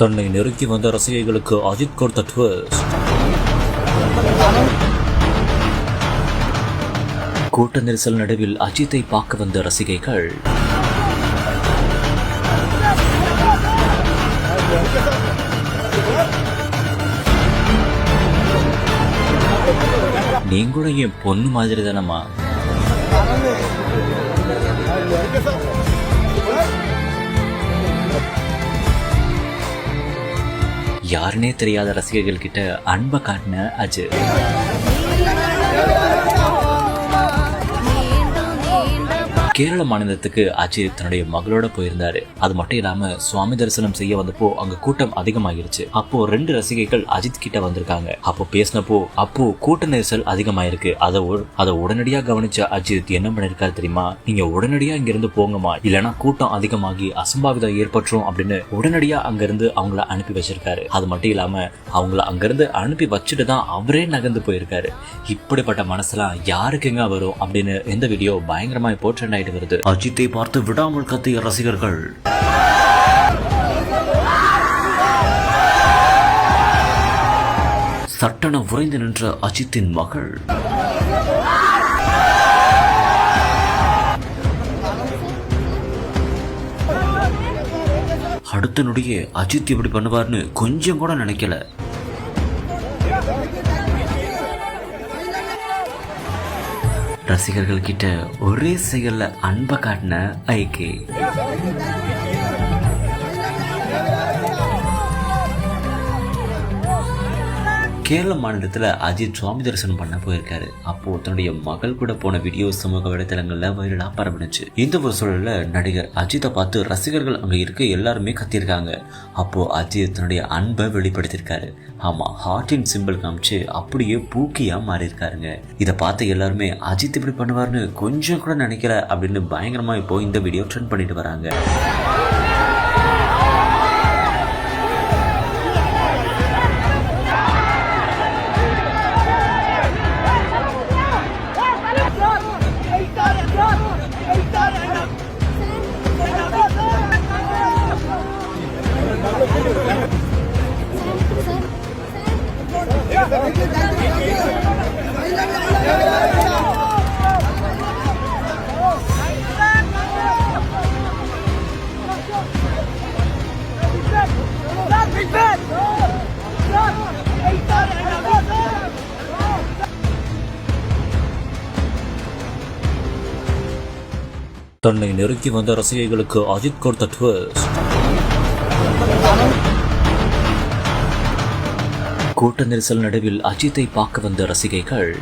தன்னை நெருங்கி வந்த ரசிகைகளுக்கு அஜித் கொடுத்த ட்விஸ்ட். கூட்ட நெரிசல் நடுவில் அஜித்தை பார்க்க வந்த ரசிகைகள். நீங்களும் என் பொண்ணு மாதிரி தானம்மா. யாருனே தெரியாத ரசிகர்கள் கிட்ட அன்பை காட்டின அஜித். கேரள மாநிலத்துக்கு அஜித் தன்னுடைய மகளோட போயிருந்தாரு. அது மட்டும் இல்லாம சுவாமி தரிசனம் செய்ய வந்தப்போ அங்க கூட்டம் அதிகமாயிருச்சு. அப்போ 2 ரசிகைகள் அஜித் கிட்ட வந்திருக்காங்க. அப்போ பேசினப்போ கூட்ட நெரிசல் அதிகமாயிருக்கு. அதை உடனடியா கவனிச்ச அஜித் என்ன பண்ணிருக்காரு தெரியுமா? நீங்க உடனடியா இங்க இருந்து போங்கம்மா, இல்லைன்னா கூட்டம் அதிகமாகி அசம்பாவிதம் ஏற்பட்டுரும் அப்படின்னு உடனடியா அங்க இருந்து அவங்கள அனுப்பி வச்சிருக்காரு. அது மட்டும் இல்லாம அவங்கள அங்கிருந்து அனுப்பி வச்சுட்டு தான் அவரே நகர்ந்து போயிருக்காரு. இப்படிப்பட்ட மனசெல்லாம் யாருக்குங்க வரும் அப்படின்னு இந்த வீடியோ பயங்கரமா இப்போ ட்ரெண்ட் ஆயிட்டு வருது. அஜித்தை பார்த்து விடாமல் கத்திய ரசிகர்கள். சட்டென உறைந்து நின்ற அஜித்தின் மகள். அடுத்த நொடியே அஜித் இப்படி பண்ணுவார்னு கொஞ்சம் கூட நினைக்கல. ரசிகர்கள் கிட்ட ஒரே செயல்ல அன்பை காட்டின ஐகே. கேரள மாநிலத்துல அஜித் சுவாமி தரிசனம் பண்ண போயிருக்காரு. அப்போ தன்னுடைய மகள் கூட போன வீடியோ சமூக வலைதளங்கள்ல வைரலா பரவினுச்சு. இந்த ஒரு சூழல்ல நடிகர் அஜித்தை பார்த்து ரசிகர்கள் அங்க இருக்க எல்லாருமே கத்திருக்காங்க. அப்போ அஜித் தன்னுடைய அன்பை வெளிப்படுத்திருக்காரு. ஆமா, ஹார்ட்டின் சிம்பிள் காமிச்சு அப்படியே பூக்கியா மாறி இருக்காருங்க. இதை பார்த்து எல்லாருமே அஜித் இப்படி பண்ணுவார்னு கொஞ்சம் கூட நினைக்கல அப்படின்னு பயங்கரமா இப்போ இந்த வீடியோ ட்ரெண்ட் பண்ணிட்டு வராங்க. தன்னை நெருங்கி வந்த ரசிகைகளுக்கு அஜித் கொடுத்த ட்விஸ்ட். கூட்ட நெரிசல் நடுவில் அஜித்தை பார்க்க வந்த ரசிகைகள்.